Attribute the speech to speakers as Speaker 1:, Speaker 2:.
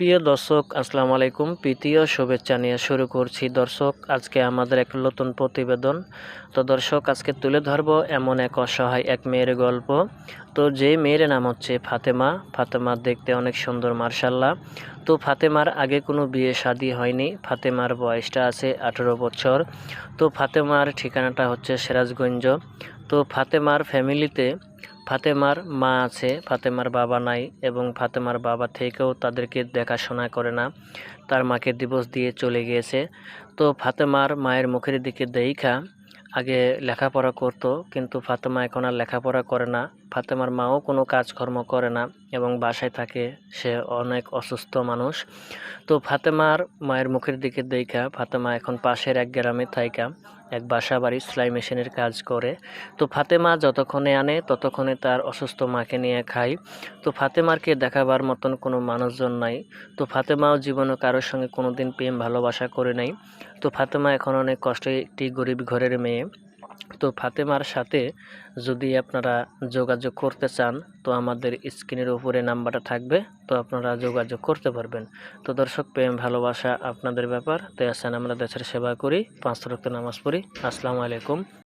Speaker 1: প্রিয় দর্শক, আসসালামু আলাইকুম। প্রীতীয় শুভেচ্ছা নিয়ে শুরু করছি দর্শক আজকে আমাদের এক নতুন প্রতিবেদন। তো দর্শক, আজকে তুলে ধরবো এমন এক অসহায় এক মেয়ের গল্প। তো যে মেয়ের নাম হচ্ছে ফাতেমা। ফাতেমা দেখতে অনেক সুন্দর, মার্শাল্লাহ। তো ফাতেমার আগে কোনো বিয়ে শাদী হয়নি। ফাতেমার বয়সটা আছে 18 বছর। তো ফাতেমার ঠিকানাটা হচ্ছে সিরাজগঞ্জ। তো ফাতেমার ফ্যামিলিতে ফাতেমার মা আছে, ফাতেমার বাবা নাই, এবং ফাতেমার বাবা থেকেও তাদেরকে দেখাশোনা করে না, তার মাকে ডিভোর্স দিয়ে চলে গিয়েছে। তো ফাতেমার মায়ের মুখের দিকে দেইখা আগে লেখাপড়া করতো, কিন্তু ফাতেমা এখন আর লেখাপড়া করে না। ফাতেমার মাও কোনো কাজকর্ম করে না এবং বাসায় থাকে, সে অনেক অসুস্থ মানুষ। তো ফাতেমার মায়ের মুখের দিকে দেইখা ফাতেমা এখন পাশের এক গ্রামে থাইকা এক বাসা বাড়ি সেলাই মেশিনের কাজ করে। তো ফাতেমা যতক্ষণে আনে ততক্ষণে তার অসুস্থ মাকে নিয়ে খায়। তো ফাতেমারকে দেখাবার মতন কোনো মানুষজন নাই। তো ফাতেমাও জীবনে কারোর সঙ্গে কোনো দিন প্রেম ভালোবাসা করে নাই। তো ফাতেমা এখন অনেক কষ্টে একটি গরিব ঘরের মেয়ে। তো ফাতেমার সাথে যদি আপনারা যোগাযোগ করতে চান, তো আমাদের স্ক্রিনের উপরে নাম্বারটা থাকবে, তো আপনারা যোগাযোগ করতে পারবেন। তো দর্শক, প্রেম ভালোবাসা আপনাদের ব্যাপার। তো আসেন আমরা দেশের সেবা করি, 5 ওয়াক্ত নামাজ পড়ি। আসসালামু আলাইকুম।